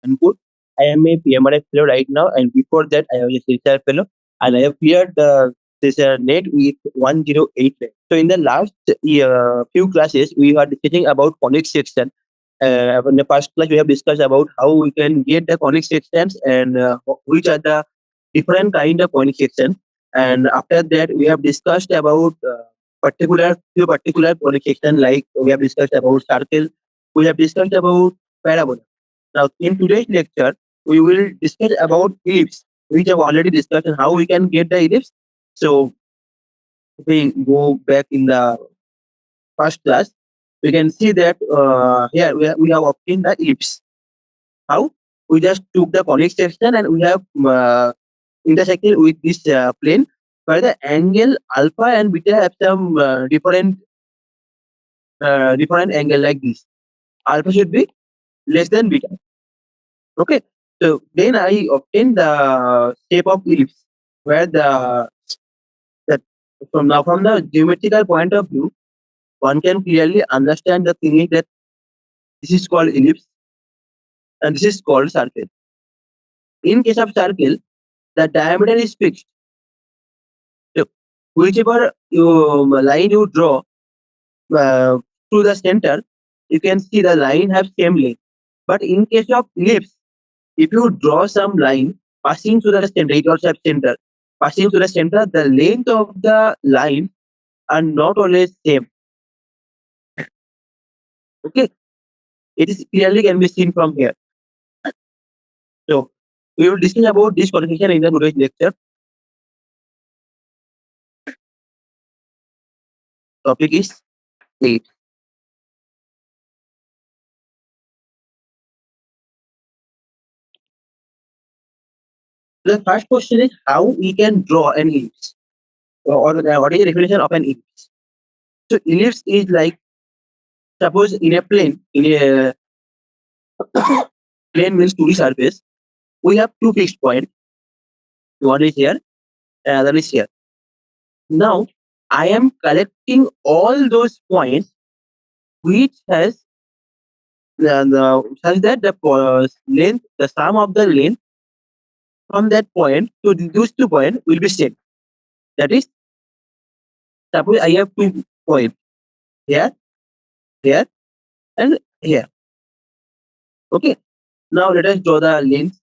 Kanpur. I am a PMRF fellow right now, and before that, I was a CSR fellow, and I have cleared the CSR net with 108 rank. So, in the last few classes, we are discussing about conic section. In the first class, we have discussed about how we can get the conic sections and which are the different kind of conic sections. And after that, we have discussed about particular conic section, like we have discussed about circle, we have discussed about parabola. Now, in today's lecture, we will discuss about ellipse, which I've already discussed and how we can get the ellipse. So, if we go back in the first class, we can see that here we have obtained the ellipse. How? We just took the conic section and we have intersected with this plane where the angle alpha and beta have some different angle like this. Alpha should be less than beta. Okay. So then I obtain the shape of ellipse where that from the geometrical point of view, one can clearly understand the thing is that this is called ellipse and this is called circle. In case of circle, the diameter is fixed. So whichever line you draw uh, through the center, you can see the line have same length. But in case of ellipse, if you draw some line passing through the center, it also have center. Passing through the center, the length of the line are not always same. Okay, it is clearly can be seen from here. So we will discuss about this qualification in the today's lecture. Topic is 8. The first question is how we can draw an ellipse, or what is the definition of an ellipse? So ellipse is like, suppose in a plane, in a plane means 2D surface, we have two fixed points. One is here, another is here. Now I am collecting all those points which has such that the length, the sum of the length from that point to those 2 points will be same. That is, suppose I have 2 points here, here, and here. Okay. Now let us draw the length.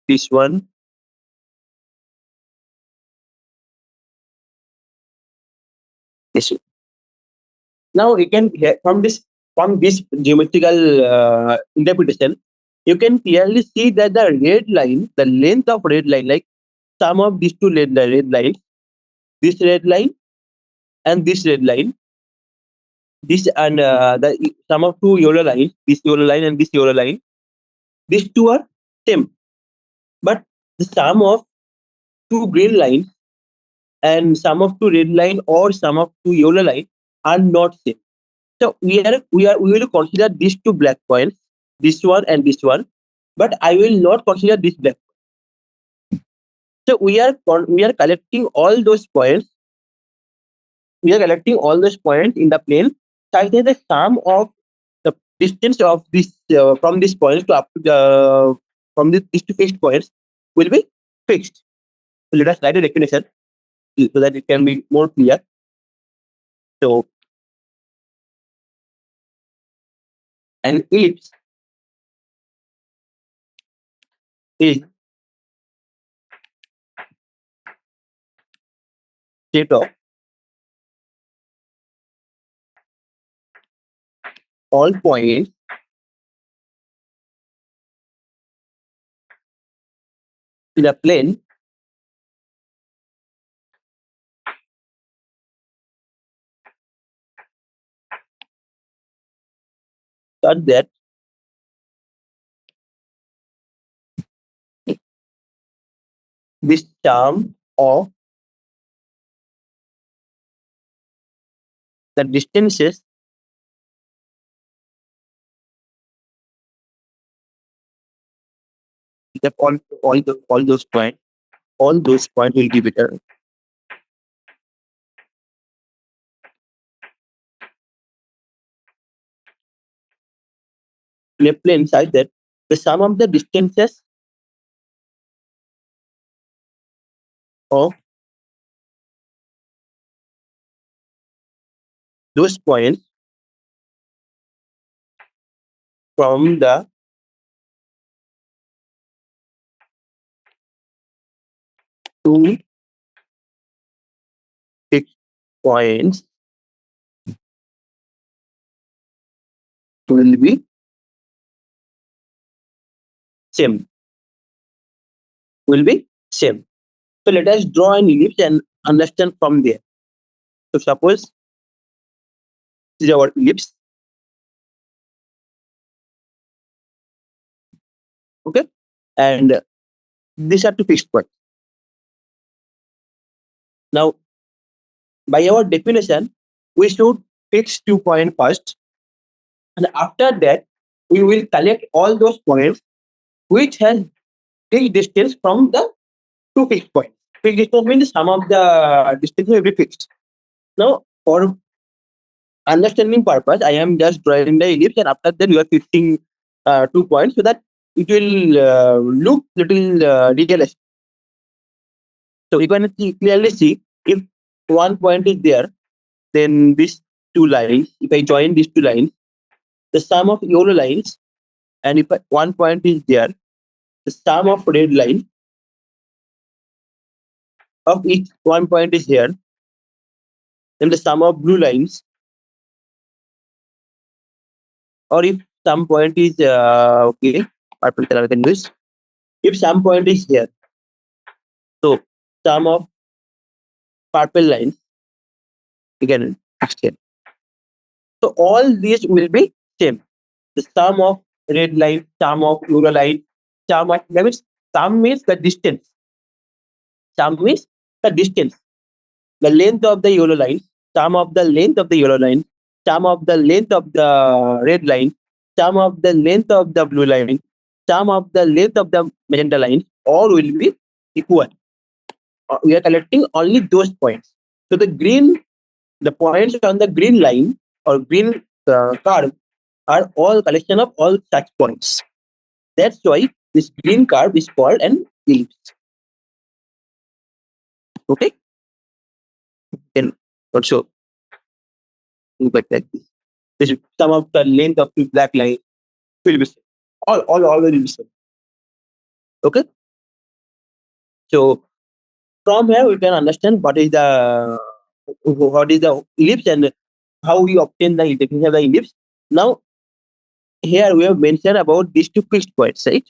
This one, this one. Now you can from this geometrical interpretation, you can clearly see that the red line, the length of red line, like sum of these two red lines, this red line and this red line, this and the sum of two yellow lines, this yellow line and this yellow line, these two are same. But the sum of two green lines and sum of two red line or sum of two yellow line are not same. So we will consider these two black points, this one and this one, but I will not consider this black. So we are collecting all those points. We are collecting all those points in the plane such that the sum of the distance of this from this point to up to the from these two fixed points will be fixed. So let us write a definition so that it can be more clear. So an ellipse is set of all points in a plane such that this term of the distances that all those points, all those points will give it a in a plane such that the sum of the distances of those points from the two fixed points will be same. Will be same. So let us draw an ellipse and understand from there. So suppose this is our ellipse. Okay. And these are two fixed points. Now, by our definition, we should fix 2 points first. And after that, we will collect all those points which has fixed distance from the two fixed points. Fixed distance means the sum of the distance will be fixed. Now, for understanding purpose, I am just drawing the ellipse, and after that, we are fixing 2 points so that it will look little realistic. So you can clearly see if 1 point is there, then these two lines, if I join these two lines, the sum of yellow lines, and if 1 point is there, the sum of red line of each 1 point is here, then the sum of blue lines, or if some point is okay, purple color I can use. If some point is here, so sum of purple lines again extend. So all these will be same. The sum of red line, sum of yellow line, sum of that means sum means the distance. Sum means the distance. The length of the yellow line, sum of the length of the yellow line, sum of the length of the red line, sum of the length of the blue line, sum of the length of the magenta line, all will be equal. We are collecting only those points. So the points on the green line or green curve are all collection of all such points. That's why this green curve is called an ellipse. Okay, then also look at like this. This is some of the length of the black line will be same. All will be same. Okay, so from here we can understand what is the ellipse and how we obtain the definition of the ellipse. Now here we have mentioned about these two fixed points, right?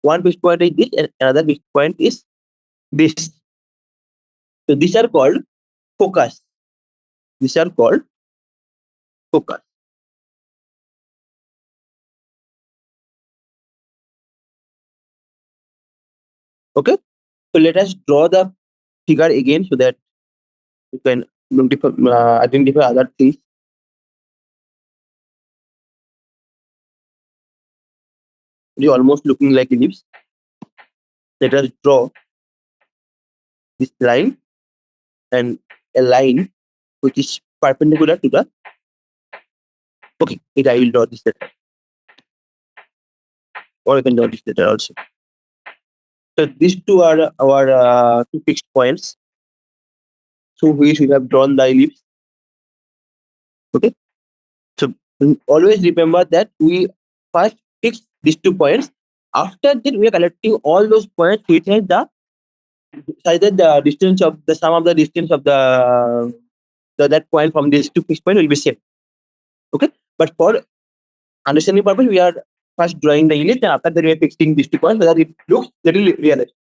One fixed point is this, and another fixed point is this. So these are called focus. These are called focus. Okay. So let us draw the figure again so that you can identify other things. It is almost looking like ellipse. Let us draw this line and a line which is perpendicular to the. Okay, it I will draw this letter, or I can draw this letter also. So these two are our two fixed points. So we should have drawn the ellipse. Okay. So always remember that we first fix these 2 points. After that, we are collecting all those points which has either the distance of the sum of the distance of the that point from these two fixed points will be same. Okay, but for understanding purpose, we are first drawing the ellipse, and after that, we are fixing these 2 points so that it looks little realistic.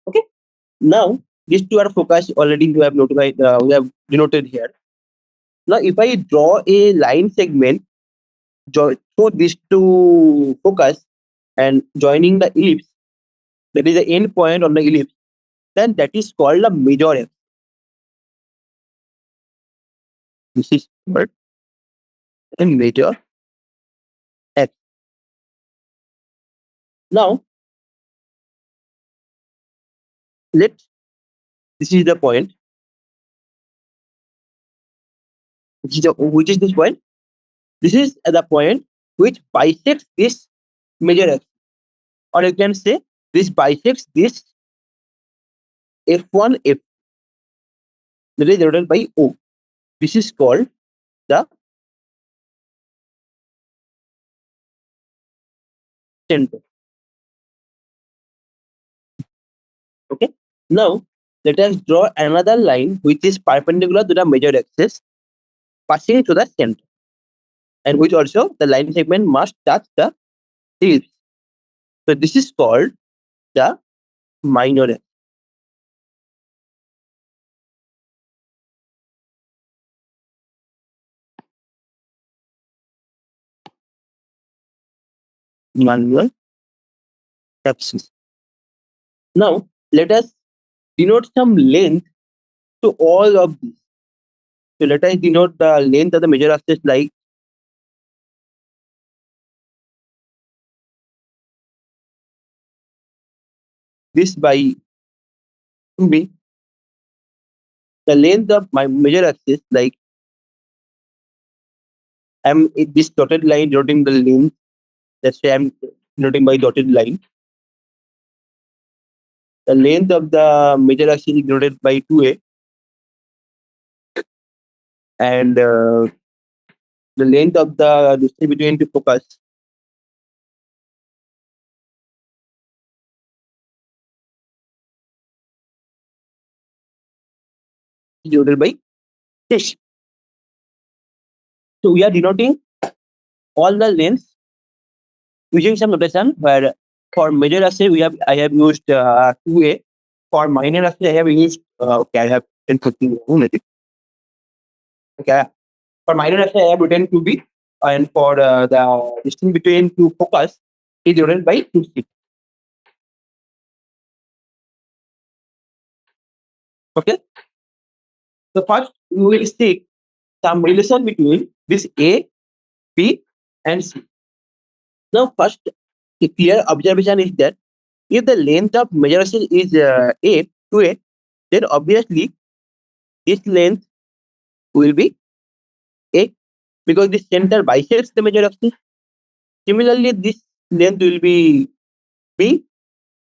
Okay, now these two are focused already. We have notified. We have denoted here. Now, if I draw a line segment through these two focus and joining the ellipse, that is the end point on the ellipse, then that is called a major axis. This is called a major axis. Now, let this is the point. Which is this point? This is the point which bisects this major axis, or you can say this bisects this F1 F that is denoted by O. This is called the center. Okay. Now let us draw another line which is perpendicular to the major axis, passing to the center, and which also the line segment must touch the ellipse. So this is called the minor axis. Minor axis. Now let us denote some length to all of these. So let us denote the length of the major axis like this by B. The length of my major axis, like this dotted line denoting the length. That's why I'm denoting by dotted line. The length of the major axis is denoted by 2a, and the length of the distance between two focus is denoted by this. So we are denoting all the lengths using some notation where for major axis I have used 2a. For minor axis I have used okay, I have 10 units. Okay. For minor axis I have written 2b, and for the distance between two focus is denoted by 2c. Okay. So first we will see some relation between this A, B, and C. Now, first, a clear observation is that if the length of major axis is A to A, then obviously this length will be A because the center bisects the major axis. Similarly, this length will be B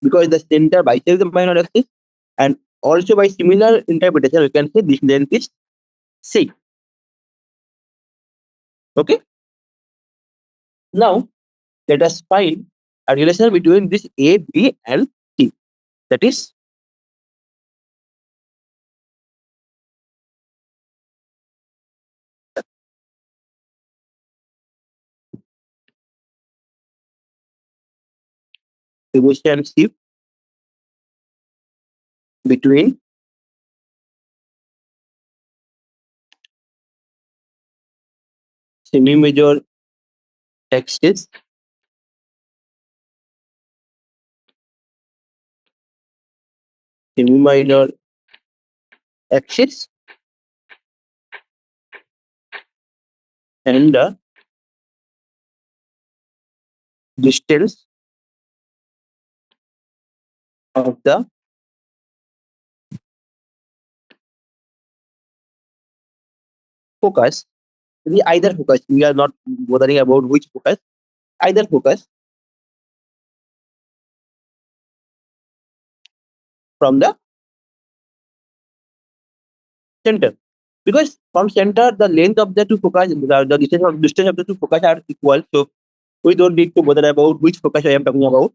because the center bisects the minor axis. And also by similar interpretation, we can say this length is C. Okay. Now, let us find a relation between this A, B, and C. That is relationship between semi-major axis, semi-minor axis, and the distance of the focus. The either focus. We are not bothering about which focus. Either focus from the center. Because from center, the length of the two focus, the distance of the two focus are equal. So we don't need to bother about which focus I am talking about.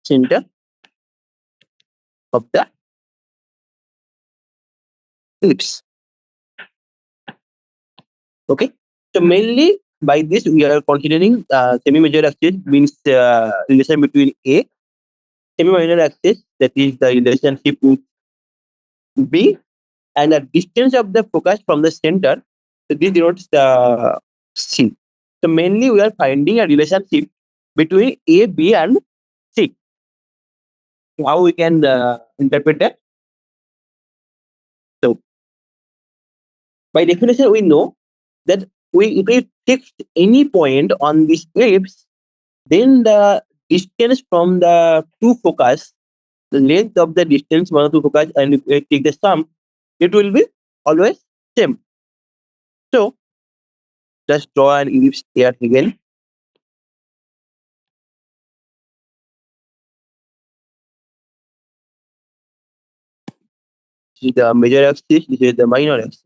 Center of the ellipse. Okay. So mainly by this we are considering semi-major axis means relation between A, semi-minor axis that is the relationship with B, and the distance of the focus from the center. So this denotes the C. So mainly we are finding a relationship between A, B, and C. So how we can interpret that? So by definition, we know that if we fix any point on this ellipse, then the distance from the two focus the length of the distance one to focus and if we take the sum, it will be always same. So just draw an ellipse here again. This is the major axis, this is the minor axis.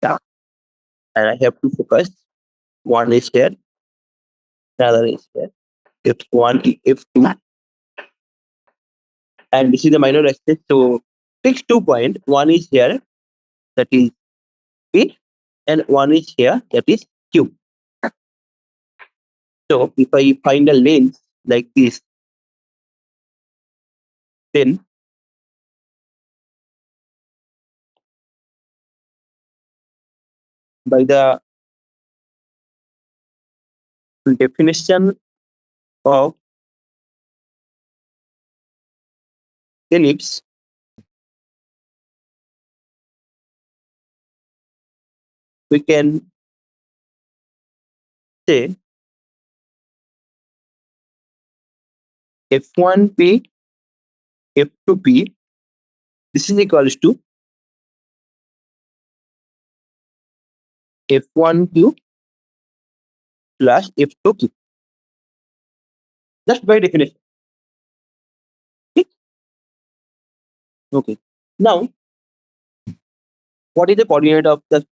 Yeah. And I have to focus. One is here, another is here. F1, F2, and this is the minor axis. So fix 2 point. One is here, that is P, and one is here, that is Q. So if I find a length like this, then by the definition of ellipse, we can say F1P, F2P, this is equals to F1Q plus F2Q. Just by definition. Okay. Okay. Now, what is the coordinate of the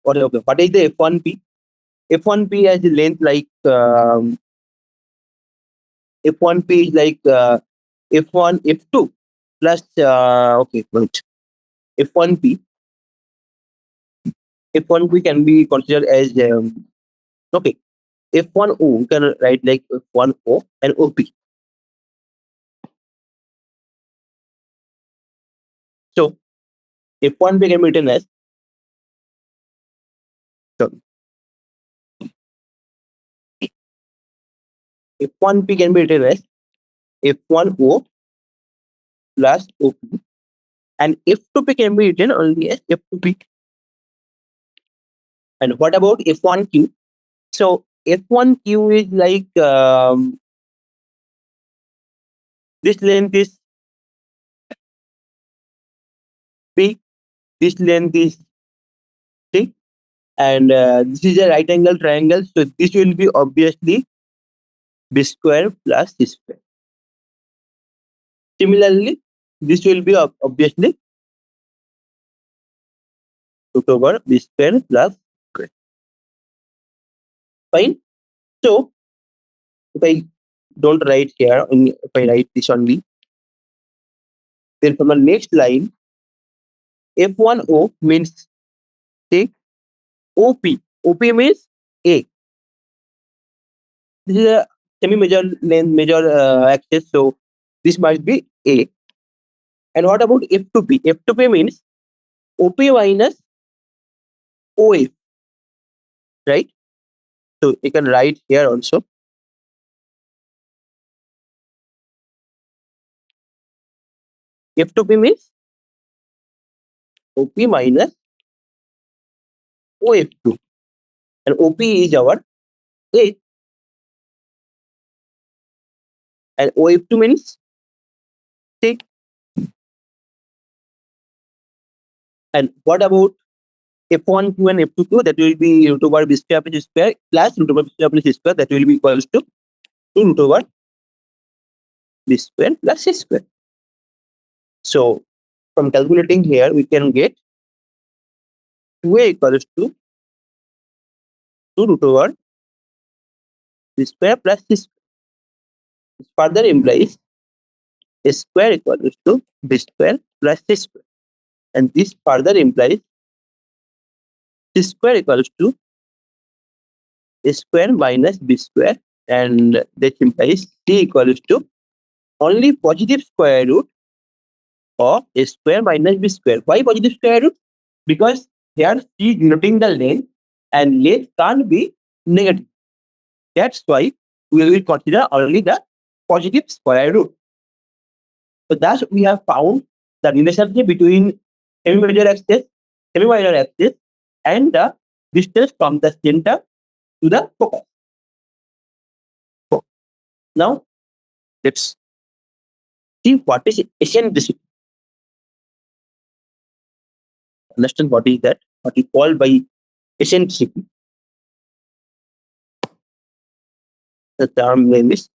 what is the F1P? F1P has a length like F1P is like F1 F2 plus okay wait F1P F1P can be considered as okay F1O you can write like F1O and OP. So F1P can be written as so F1P can be written as F1O plus OP and F2P can be written only as F2P. And what about F1Q? So F1Q is like this length is P, this length is C, and this is a right angle triangle. So this will be obviously B square plus C square. Similarly, this will be obviously root over B square plus square. Fine. So if I don't write here, if I write this only, then from the next line, F1O means take OP. OP means A. This is a semi-major length, major axis. So this must be A. And what about F2P? F2P means OP minus OF, right? So you can write here also. F2P means OP minus OF2. And OP is our A. And OF2 means C. And what about F1Q and F2Q? That will be root over B square plus C square plus root over B square plus C square. That will be equals to 2 root over B square plus C square. So from calculating here, we can get 2A equals to 2 root over B square plus C square. This further implies A square equals to B square plus C square. And this further implies C square equals to A square minus B square. And that implies C equals to only positive square root of A square minus B square. Why positive square root? Because here C is denoting the length and length can't be negative. That's why we will consider only the positive square root. So thus we have found the relationship between semi-major axis, semi-minor axis, and the distance from the center to the focus. So now let's See what is eccentricity. Understand what is that? What is called by eccentricity. The term name is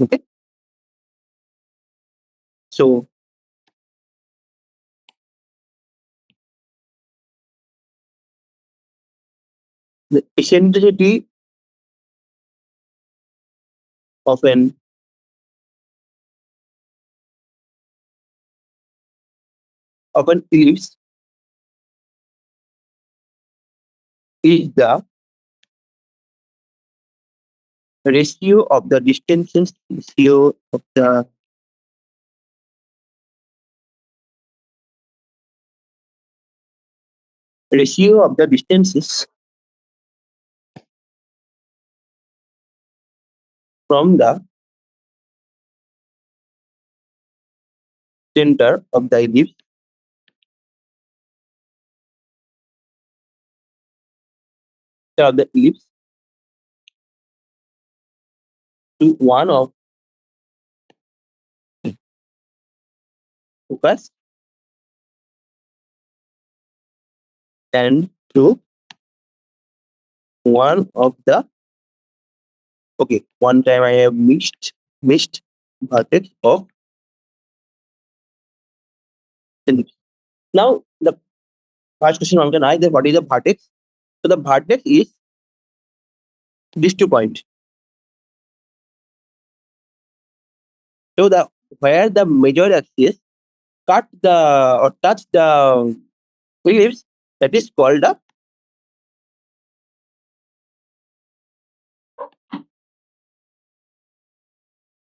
okay. So the eccentricity of an ellipse is the ratio of the distances ratio of the distances from the center of the ellipse to one of focus and to one of the okay. One time I have missed vertex of ellipse. Now the first question one can ask that what is the vertex? So the vertex is these 2 points. So the where the major axis cut the or touch the ellipse, that is called the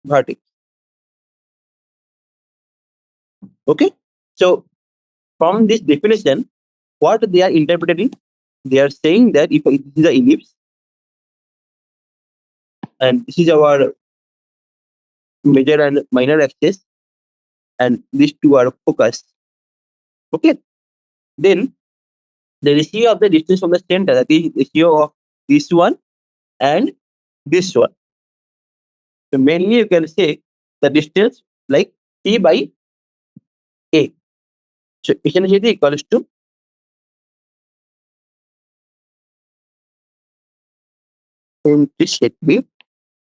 vertex. Okay. So from this definition, what they are interpreting, they are saying that if it is the ellipse and this is our major and minor axis and these two are focus. Okay. Then the ratio of the distance from the center, that is ratio of this one and this one. So mainly you can say the distance like T by A. So eccentricity equals to eccentricity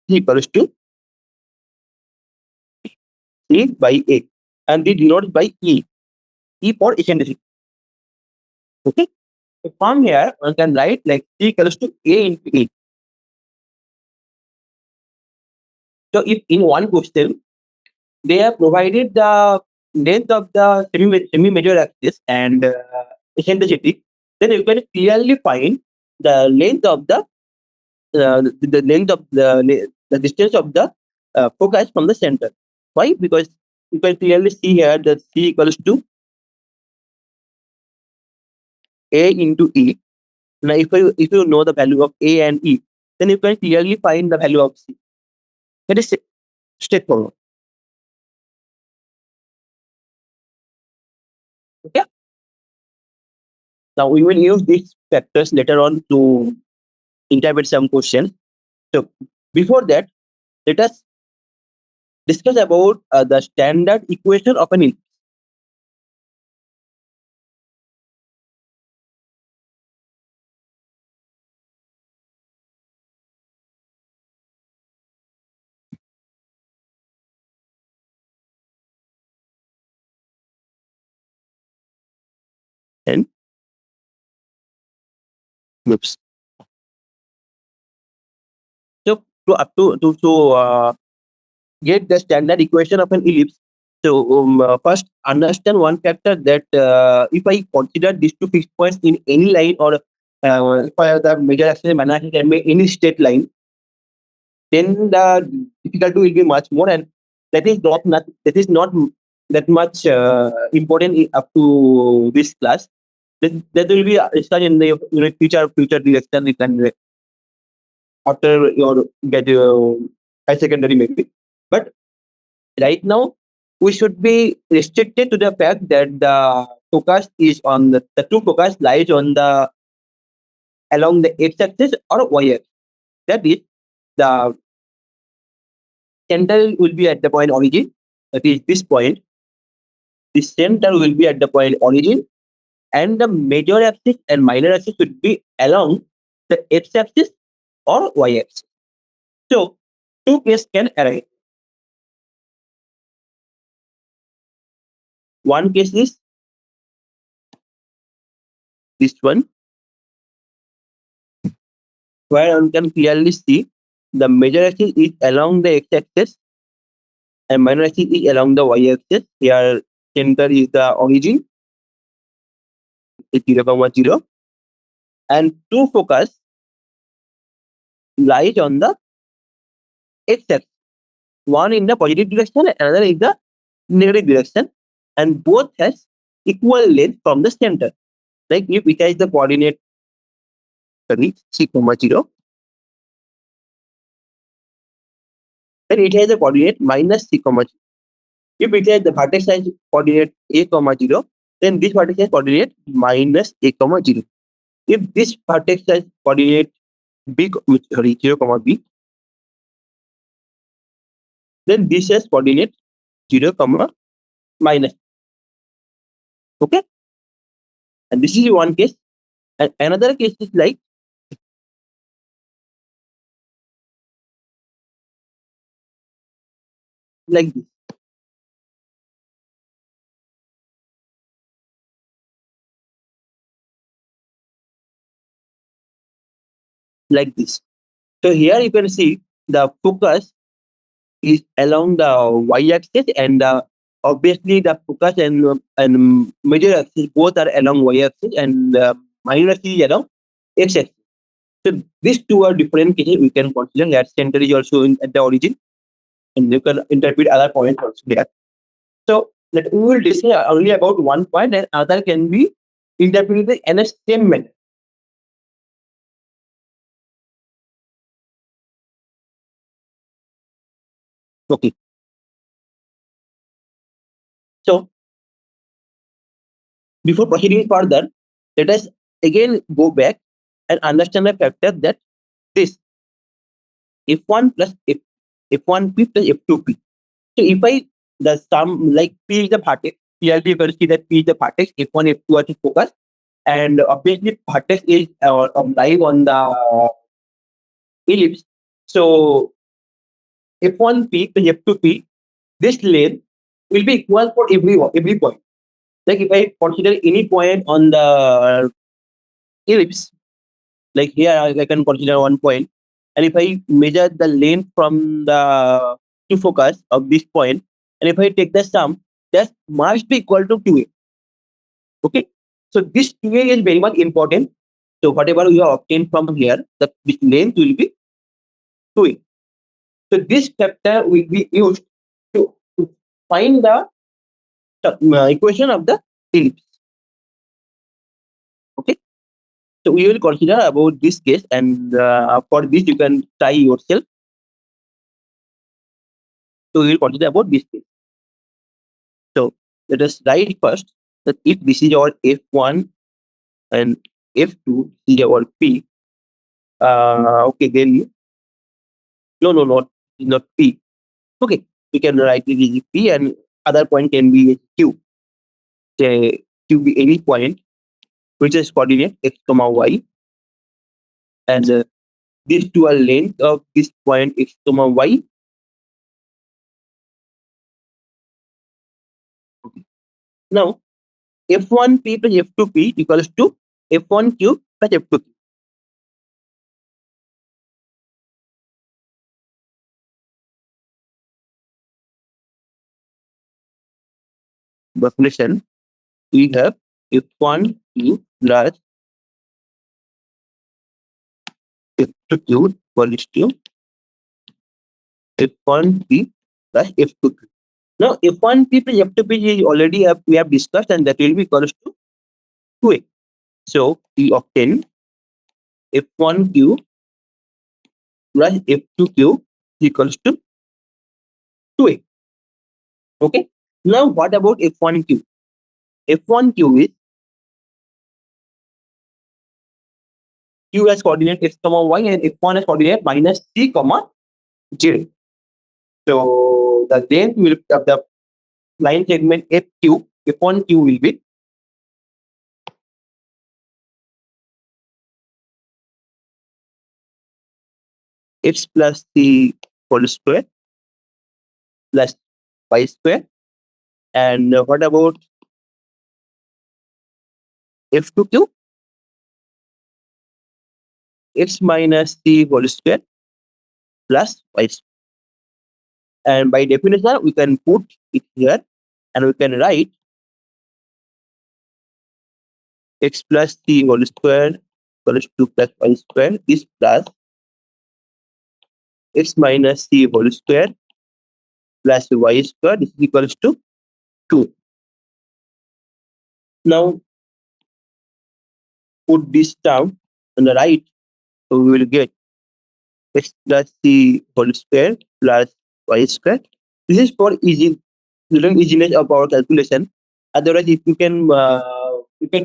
equals to T by A. And this denotes by E. E for eccentricity. Okay. So from here one can write like T equals to A into E. So if in one question they have provided the length of the semi-major axis and eccentricity, then you can clearly find the length of the length of the distance of the focus from the center. Why? Because you can clearly see here that C equals to A into E. Now, if you know the value of A and E, then you can clearly find the value of C. That is straightforward. Okay. Now we will use these factors later on to interpret some questions. So before that, let us discuss about the standard equation of an and oops. So to get the standard equation of an ellipse. So first understand one factor that if I consider these two fixed points in any line or if I have the major axis and minor axis can be any straight line, then the difficulty will be much more, and that is not that much important up to this class. That will be discussed in the future direction. You can after your get high secondary maybe. But right now, we should be restricted to the fact that the focus is on the true focus lies on the along the x-axis or y-axis. That is, the center will be at the point origin. That is this point. The center will be at the point origin, and the major axis and minor axis should be along the x-axis or y-axis. So, two cases can arise. One case is this one, where one can clearly see the major axis is along the x-axis and minor axis is along the y-axis. Here, center is the origin, it's 0, and two focus lies on the x-axis. One in the positive direction, another in the negative direction, and both has equal length from the center. Like if it has the coordinate, sorry, c comma 0, then it has the coordinate minus c comma 0. If it has the vertex size coordinate a comma 0, then this vertex has coordinate minus a comma 0. If this vertex has coordinate b, sorry, 0 comma b, then this has coordinate 0 comma minus. Okay, and this is one case. And another case is like this. Like this. So here you can see the focus is along the y-axis, and obviously the focus and major axis both are along y-axis, and minor axis is along x-axis. So these two are different cases. We can consider that center is also at the origin, and you can interpret other points also there. So that we will discuss only about one point, and other can be interpreted in a same manner. Okay. So before proceeding further, let us again go back and understand the factor that this f1 plus f1p plus f2p. So if I the sum like p is the vertex, clearly you can see that p is the vertex, f1, f2 are the focus, and obviously vertex is lying on the ellipse. So f1p plus f2p, this length will be equal for every point. Like if I consider any point on the ellipse, like here I can consider one point, and if I measure the length from the to focus of this point, and if I take the sum, that must be equal to 2a. Okay, so this 2a is very much important. So whatever you have obtained from here, this length will be 2a. So this factor will be used to find the equation of the ellipse. Okay, so we will consider about this case, and for this you can try yourself. So we will consider about this case. So let us write first that if this is our f1 and f2 is our p, okay, then not p. Okay, we can write it as p, and other point can be q. Say q be any point which is coordinate x comma y, and this dual length of this point x comma y. Okay. Now f1p plus f2p equals to f1q plus f2q. Definition: we have f1q plus f2q equals to f1p plus f2q. Now f1p plus f2p is already we have discussed, and that will be equals to 2a. So we obtain f1q plus f2q equals to 2a. Okay. Now what about f1q? F1q is q as coordinate x comma y and f1 as coordinate minus c comma 0. So the length will of the line segment FQ, F1Q will be x plus c whole square plus y square. And what about F2Q? X minus c whole square plus y square. And by definition, we can put it here and we can write x plus c whole square equals to plus y square. This plus x minus c whole square plus y square. This is equals to 2. Now put this down on the right, so we will get x plus c whole square plus y square. This is for easiness of our calculation. Otherwise, if you can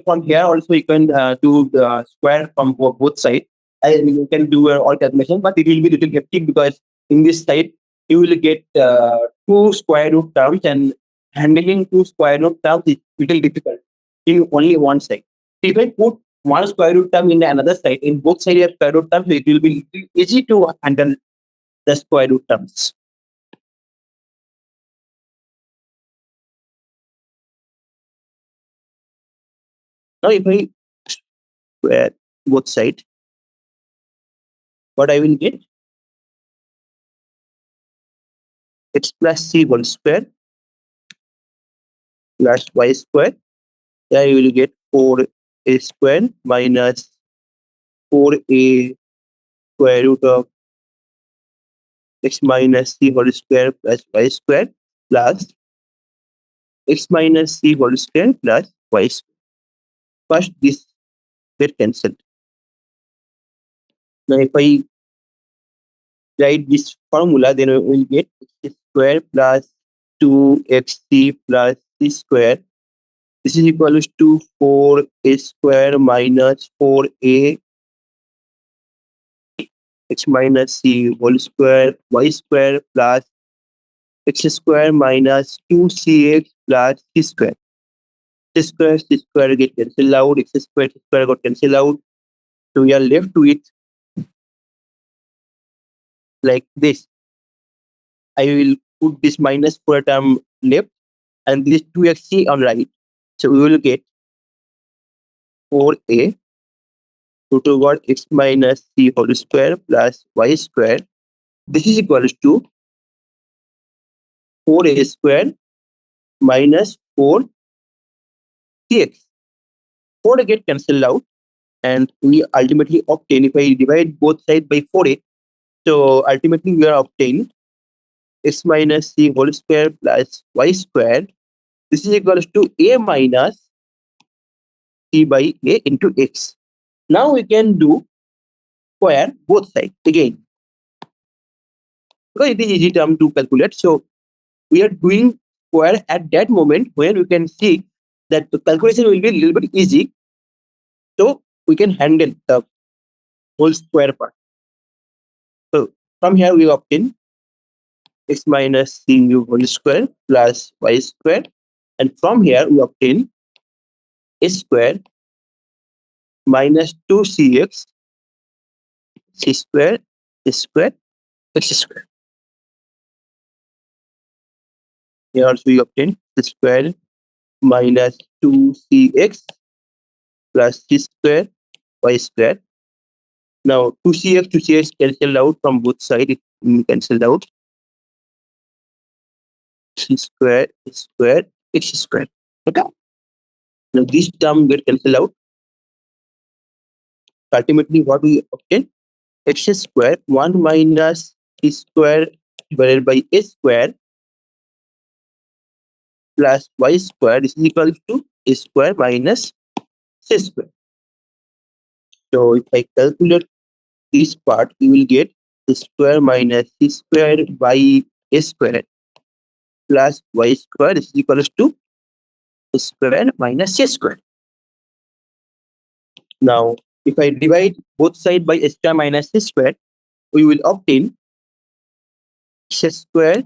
from here also you can do the square from both sides. And you can do all calculation, but it will be little hectic because in this side you will get two square root terms, and handling two square root terms is little difficult in only one side. If I put one square root term in another side, in both sides of square root terms, it will be easy to handle the square root terms. Now, if I square both sides, what I will get x plus c whole square plus y square. There you will get 4a square minus 4a square root of x minus c whole square plus y square plus x minus c whole square plus y square. First, this get cancelled. Now, if I write this formula, then we will get x square plus 2xc plus c square. This is equal to 4a square minus 4a x minus c whole square y square plus x square minus 2cx plus c square. C square get cancelled out, x square got cancelled out. So we are left with like this. I will put this minus 4 term left and this 2xc on right. So we will get 4a root over x minus c whole square plus y square. This is equal to 4a square minus 4cx. 4 get cancelled out and we ultimately obtain, if I divide both sides by 4a, so ultimately we are obtaining x minus c whole square plus y square. This is equal to a minus c by a into x. Now we can do square both sides again. Because it is easy term to calculate. So we are doing square at that moment where we can see that the calculation will be a little bit easy. So we can handle the whole square part. So from here we obtain x minus c whole square plus y square. And from here we obtain s square minus 2cx c square s square x square. Here also we obtain s square minus 2cx plus c square y square. Now 2cx cancelled out from both sides, it cancelled out. C square x square. Okay. Now this term get cancelled out. Ultimately, what we obtain? X square 1 minus c square divided by a square plus y square. This is equal to a square minus c square. So if I calculate this part, we will get square minus c square by a square plus y square is equals to square minus c square. Now, if I divide both sides by s square minus c square, we will obtain x square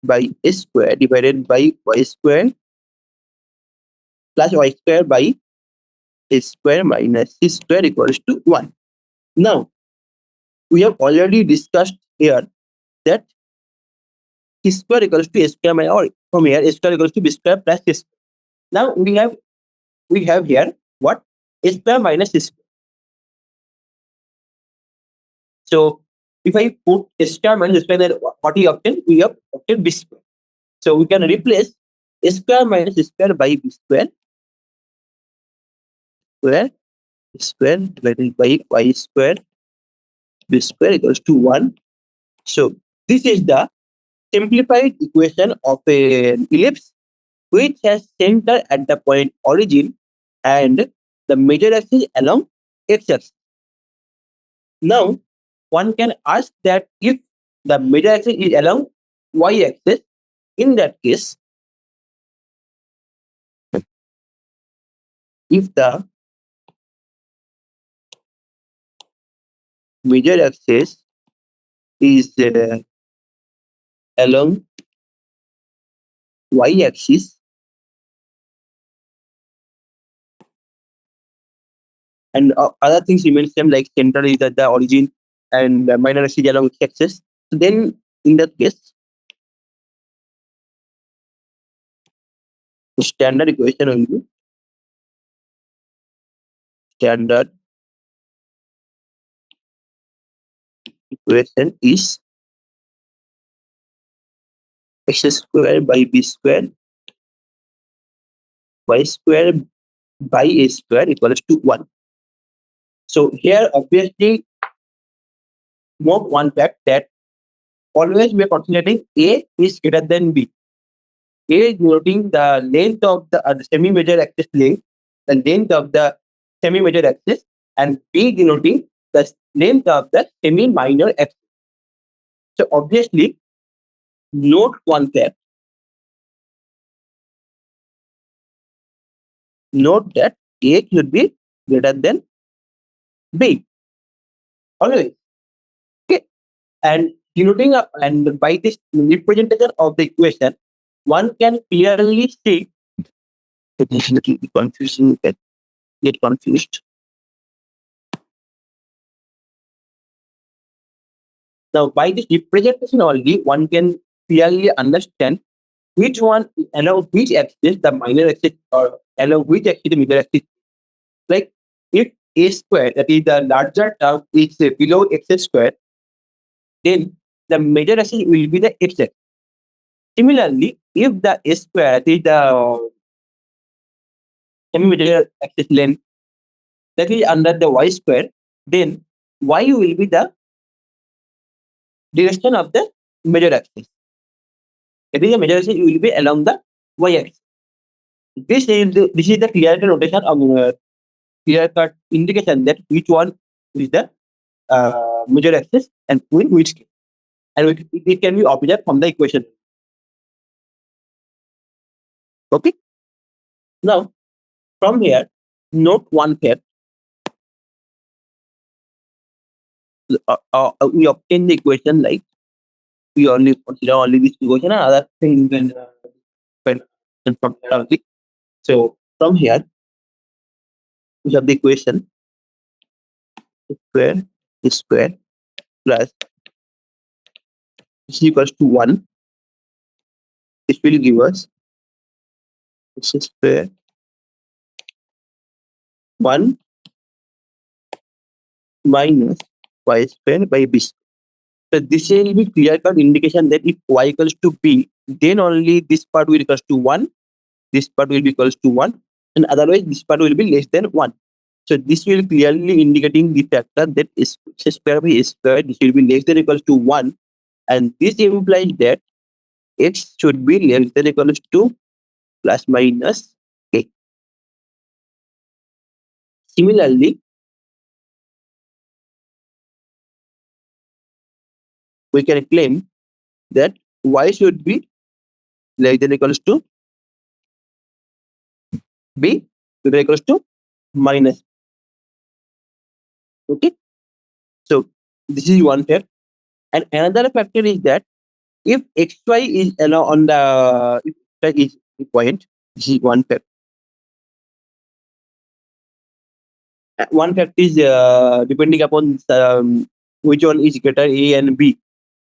by s square divided by y square plus y square by s square minus c square equals to 1. Now, we have already discussed here that c square equals to a square minus, or from here a square equals to b square plus c square. Now we have here what? A square minus c square. So if I put a square minus square, then what we obtain? We have obtained b square. So we can replace a square minus square by b square, square square divided by y square, b square equals to 1. So this is the simplified equation of an ellipse which has center at the point origin and the major axis along x-axis. Now, one can ask that if the major axis is along y-axis, in that case, if the major axis is along y-axis and other things remain same, like center is at the origin and the minor axis along x-axis, so then in that case, the standard equation will be standard equation is x square by b square y square by a square equals to 1. So here obviously note one fact that always we are considering A is greater than B. A is denoting the length of the semi-major axis length, the length of the semi-major axis, and B denoting the length of the semi-minor axis. So obviously note one fact. Note that A should be greater than B. Always. Okay. And denoting and by this representation of the equation, one can clearly see it is little bit confusing, get confused. Now, by this representation only, one can clearly understand which one along which axis the minor axis or along which axis the major axis. Like if a square, that is the larger term, is below x square, then the major axis will be the x axis. Similarly, if the a square, that is the semi-major axis length, that is under the y square, then y will be the direction of the major axis. That is the major axis will be along the y axis. This is the clear-cut notation of clear-cut indication that which one is the major axis and in which case. And it can be observed from the equation. Okay. Now, from here, note one fact. We obtain the equation like we only consider only this equation and other things can depend from here only. So from here, we have the equation square square plus is equals to 1. This will give us x square 1 minus y square by b square. So this will be clear-cut indication that if y equals to b, then only this part will equals to 1, this part will be equals to 1, and otherwise this part will be less than 1. So this will clearly indicating the factor that is x square by a square, this will be less than equals to 1, and this implies that x should be less than equals to plus minus a. Similarly, we can claim that y should be less than equals to b greater than equals to minus. Okay, so this is one fact, and another factor is that if xy is on the if xy is the point, this is one fact. One fact is depending upon which one is greater, A and B.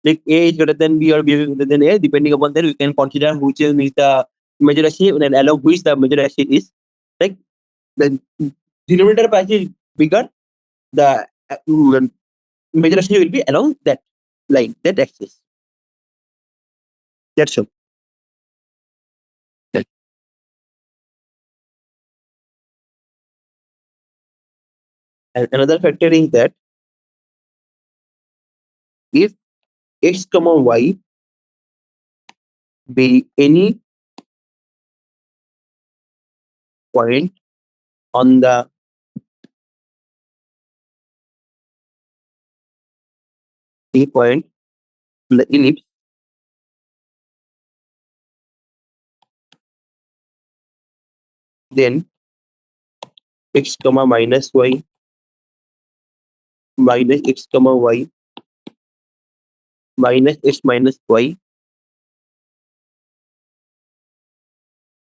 Like A is greater than B or B is greater than A. Depending upon that, we can consider which is the major ratio and along which the major ratio is. Like the denominator part is bigger, the major ratio will be along that line, that axis. That's all. That- And another factor is that if x comma y be any point on the A point on the ellipse, then x comma minus y minus x comma y minus x minus y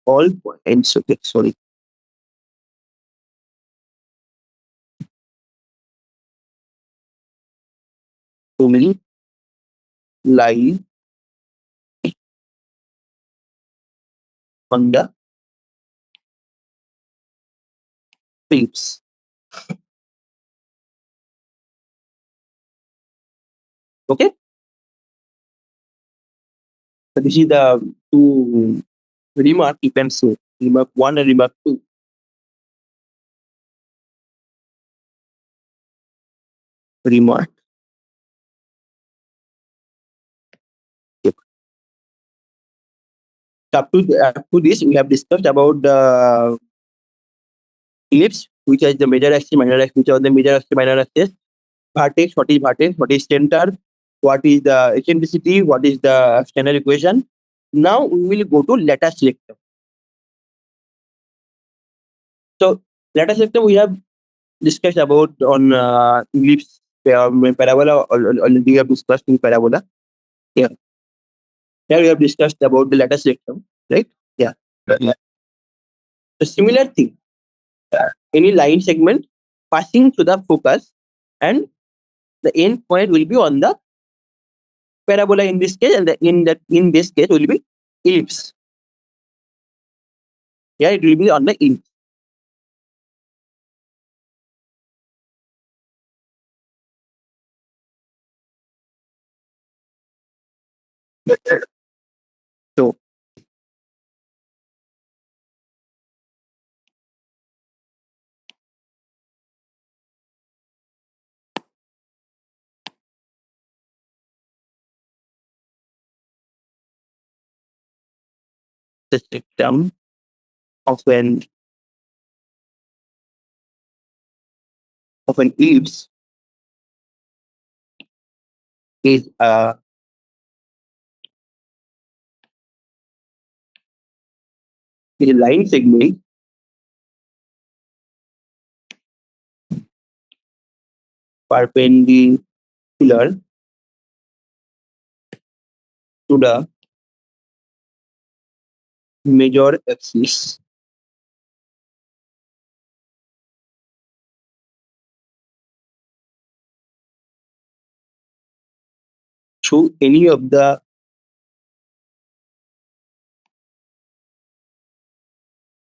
all points. Okay, sorry. Only lie on the ellipse. Okay, so this is the two remark you can say. Remark one and remark two. Remark. Yep. Up to this, we have discussed about the ellipse, which is the major axis, minor axis, which are the major axis, minor axis, vertex, what is center, what is the eccentricity, what is the standard equation. Now we will go to lattice rectum. So lattice rectum we have discussed about on ellipse parabola, already we have discussed in parabola. Yeah, here we have discussed about the lattice rectum, right? Yeah. Yeah. So similar thing, any line segment passing to the focus and the end point will be on the parabola in this case, and in this case will be ellipse. Yeah, it will be on the ellipse. So the spectrum of an ellipse is a line segment perpendicular to the major axis through any of the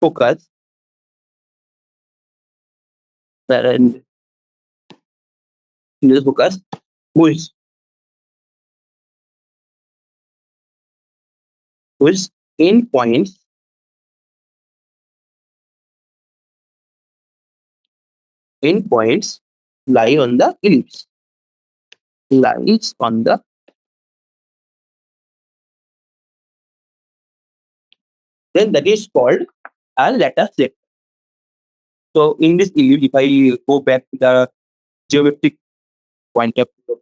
focus and in the focus whose whose endpoints endpoints lie on the ellipse. Lies on the then that is called a lattice sector. So in this ellipse, if I go back to the geometric point of view,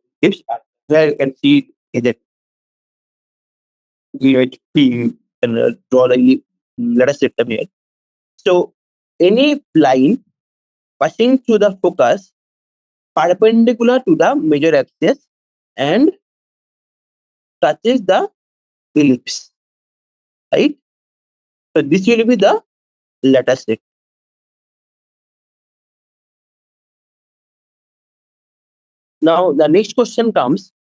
where you can see that we can draw the letter system here. So any line passing through the focus perpendicular to the major axis and touches the ellipse, right? So this will be the letter set. Now the next question comes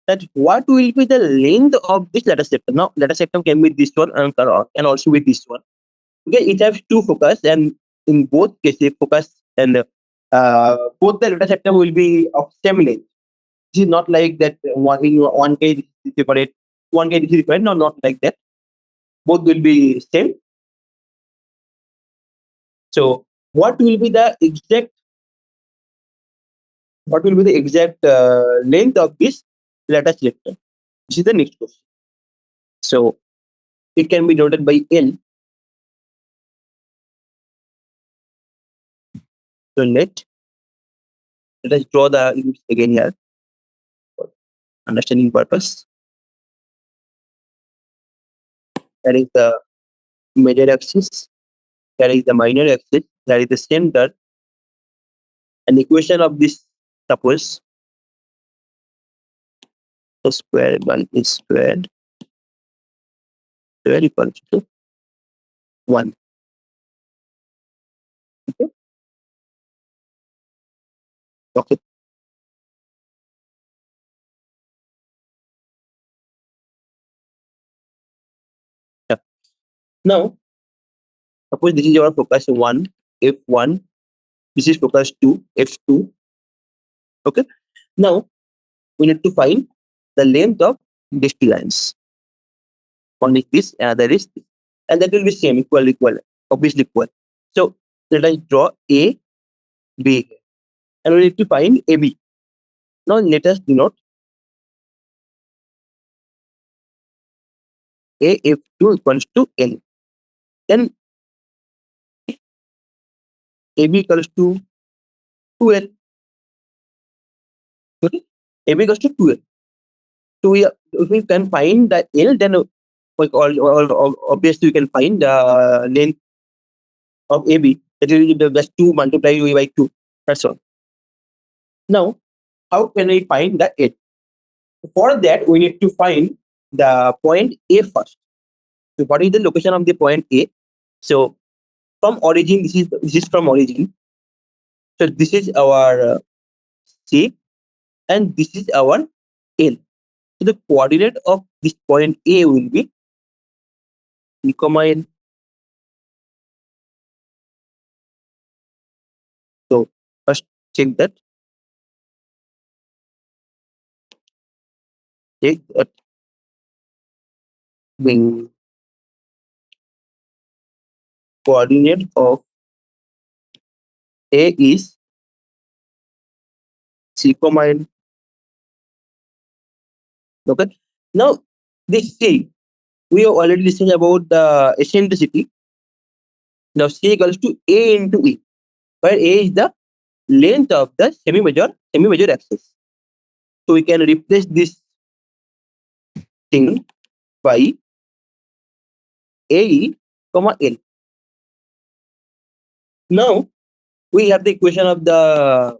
that what will be the length of this letter septum? Now letter septum can be this one and can also be this one. Okay, it has two focus and in both cases focus and both the letter septum will be of same length. This is not like that one case is separate, one case is different. No, not like that. Both will be same. So what will be the exact length of this letter septum? This is the next question. So it can be noted by L. So let us draw the ellipse again here for understanding purpose. That is the major axis. That is the minor axis. That is the center. An equation of this, suppose so square 1 is squared equals to 1. Okay. Okay. Yeah. Now, suppose this is your focus 1, F1. This is focus 2, F2. Okay. Now, we need to find the length of these two lines. One is this, another is this. And that will be same, equal, obviously equal. So, let us draw A, B. And we need to find AB. Now, let us denote AF2 equals to L. Then AB equals to 2L. Okay? AB equals to 2L. So if we can find the L, then obviously we can find the length of AB. That will be just 2 multiplied by 2. That's all. Now, how can we find the L? For that, we need to find the point A first. So what is the location of the point A? So from origin, this is from origin. So this is our C and this is our L. So the coordinate of this point A will be C, L. So first check that. Check that the coordinate of A is C, L. Okay. Now this C, we have already listened about the eccentricity. Now C equals to A into E, where A is the length of the semi-major axis. So we can replace this thing by AE, L. Now we have the equation of the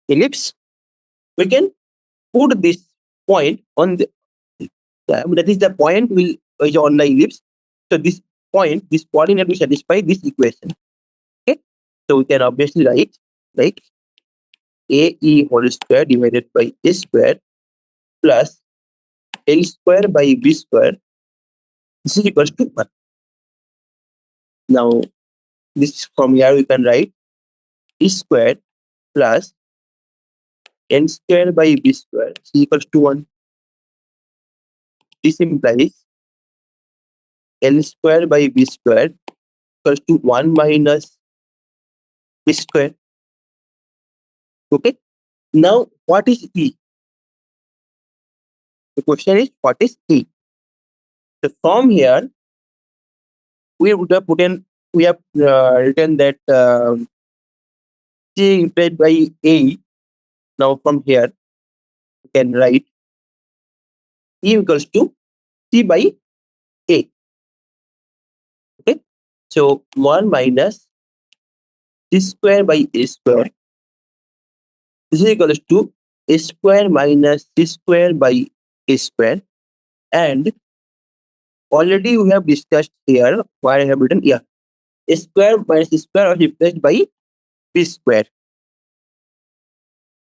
ellipse. We can put this point on the that is the point will is on the ellipse. So this point, this coordinate will satisfy this equation. Okay. So we can obviously write like AE whole square divided by A square plus L square by B square. This is equals to 1. Now this from here we can write E square plus N square by B square is equals to 1. This implies L square by B square equals to 1 minus B square. Okay. Now, what is E? The question is, what is E? So from here, we would have we have written that C implied by A. Now from here, we can write E equals to C by A. Okay. So 1 minus C square by A square. This is equals to A square minus C square by A square. And already we have discussed here where I have written here. A square minus C square are replaced by B square.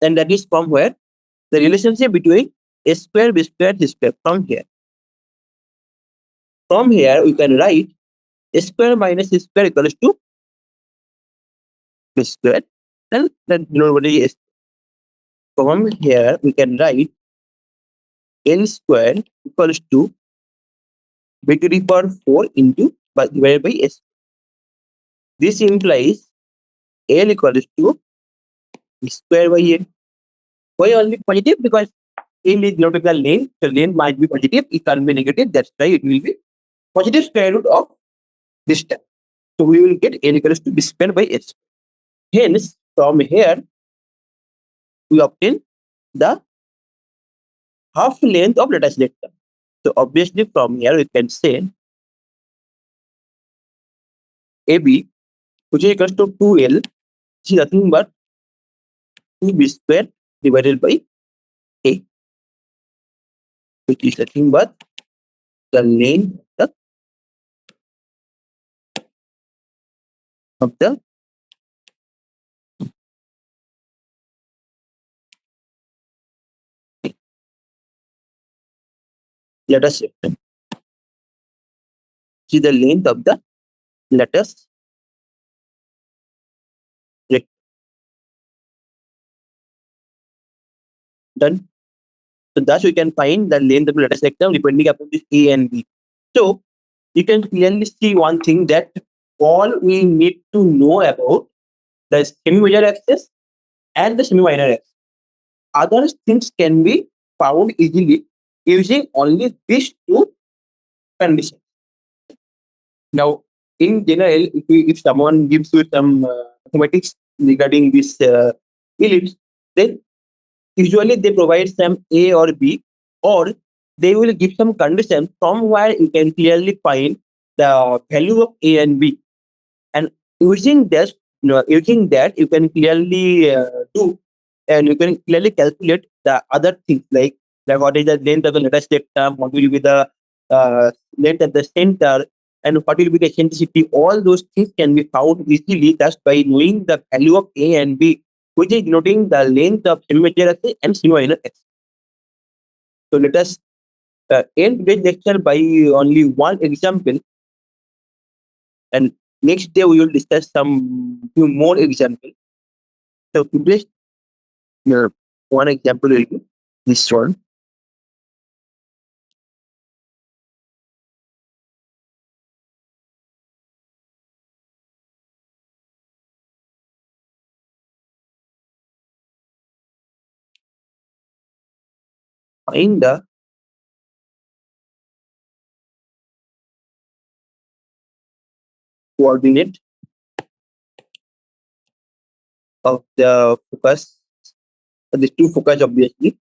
And that is from where? The relationship between A square, B square, C square from here. From here, we can write A square minus C square equals to B square. And then nobody is. From here, we can write L square equals to B to the power 4 into divided by S. This implies L equals to B square by A. Why only positive? Because L is not a lane, so lane might be positive, it can't be negative, that's why it will be positive square root of this term. So we will get L equals to B square by S. Hence, from here, we obtain the half length of data set term. So obviously from here we can say AB, which is equals to 2L, which is nothing but 2B square divided by A, which is nothing but the length of the lattice vector. Which is the length of the lattice vector. Done. So thus we can find the length of the lattice vector depending upon this A and B. So you can clearly see one thing, that all we need to know about the semi-major axis and the semi-minor axis. Other things can be found easily using only these two conditions. Now, in general, if someone gives you some mathematics regarding this ellipse, then usually they provide some A or B, or they will give some condition from where you can clearly find the value of A and B. And using this, using that, you can clearly do, and you can clearly calculate the other things like what is the length of the lattice vector, what will be the length at the center, and what will be the eccentricity. All those things can be found easily just by knowing the value of A and B, which is denoting the length of semi-major axis and semi-minor axis. So let us end today's lecture by only one example, and next day we will discuss some few more examples. So today's one example will be this one. Find the coordinate of the focus, the two focus obviously,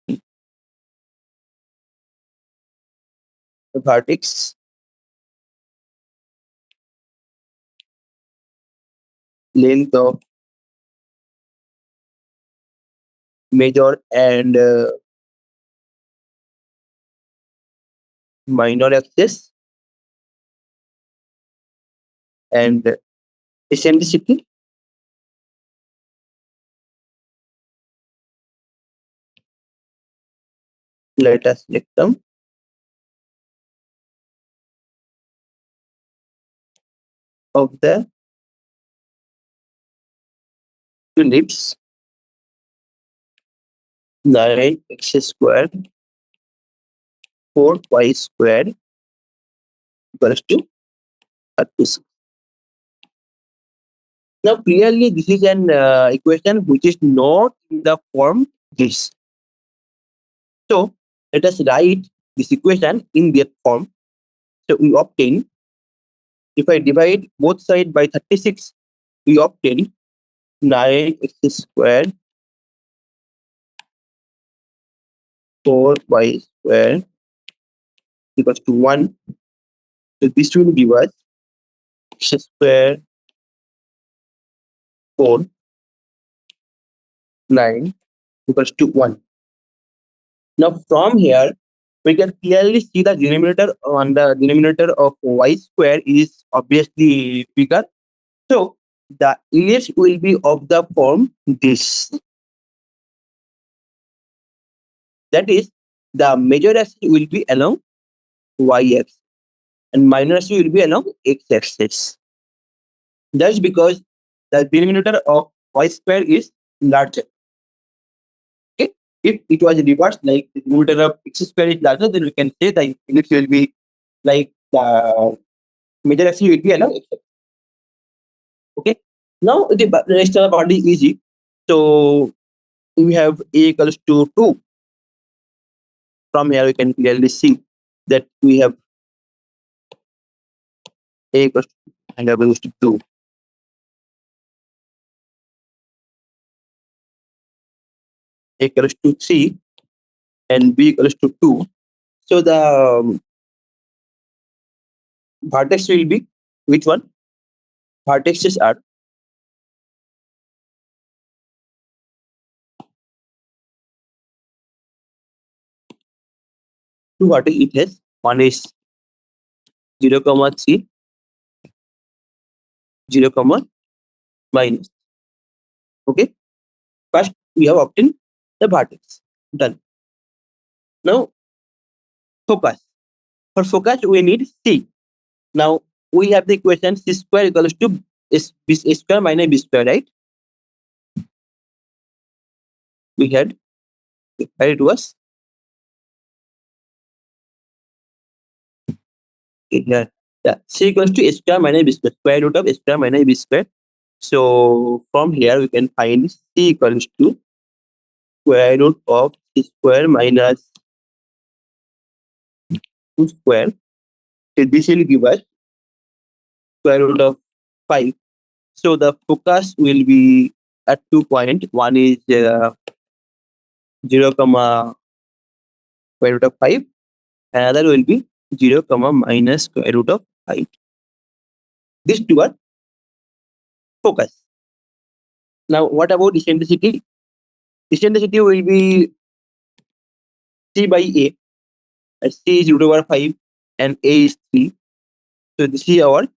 the vertex, length of major and minor axis, and eccentricity, let us check them, of the ellipse 9x squared 4y squared equals to 36. Now clearly this is an equation which is not in the form this. So let us write this equation in that form. So we obtain, if I divide both sides by 36, we obtain 9x squared 4y square equals to 1. So this will give us x square 4 9 equals to 1. Now from here, we can clearly see the denominator on the denominator of y square is obviously bigger. So the ellipse will be of the form this. That is, the major axis will be along y-axis and minor axis will be along x-axis. That's because the denominator of y square is larger. Okay, if it was reversed, like the denominator of x square is larger, then we can say the ellipse will be like the major axis will be along x. Okay, now the rest of the part is easy. So we have a equals to 2. From here, we can clearly see that we have a equals to and w equals to 2. A equals to 3 and b equals to 2. So the vertex will be which one? Vertexes are two vertex it has. One is 0, comma 3, 0, comma minus. Okay. First, we have obtained the vertex. Done. Now, focus. For focus, we need C. Now, we have the equation C square equals to B square minus B square, right? We had where it was here. Yeah, C equals to A square minus B square, square root of A square minus B square. So from here we can find C equals to square root of C square minus 2 square. So this will give us square root of 5. So the focus will be at 2 point. One is 0, comma square root of 5. Another will be 0, comma minus square root of 5. These two are focus. Now, what about eccentricity? Eccentricity will be C by A. C is root over 5 and A is 3. So this is our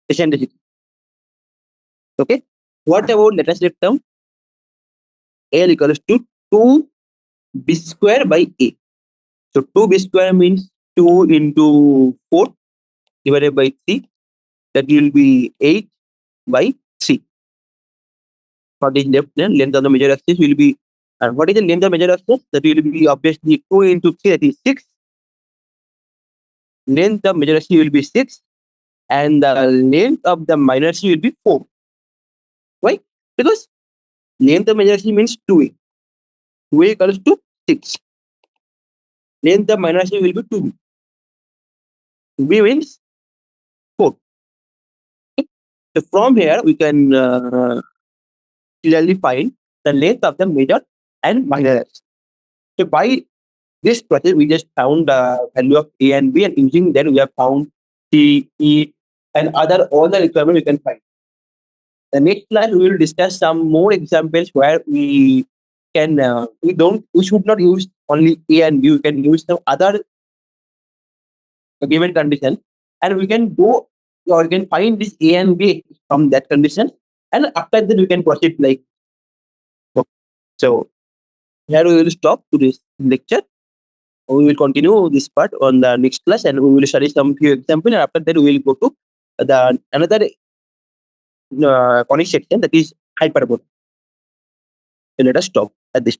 eccentricity. Okay. What about lattice rectum? L equals to 2 b square by A. So 2 b square means 2 into 4 divided by 3. That will be 8 by 3. What is left then? Length of the major axis will be, and what is the length of major axis? That will be obviously 2 into 3, that is 6. Length of major axis will be 6, and the length of the minor axis will be 4. Why? Because length of major axis means 2a. 2a equals to 6. Length of minor axis will be 2b. 2b means 4. So from here, we can clearly find the length of the major and minor axis. So by this process, we just found the value of A and B, and using that we have found C, E, and other all the requirements we can find. The next class we will discuss some more examples where we can we should not use only A and B. We can use some other given condition, and we can go or we can find this A and B from that condition, and after that we can proceed like so. Here we will stop today's lecture. We will continue this part on the next class, and we will study some few examples, and after that we will go to the another conic section, that is hyperbola. So let us stop at this.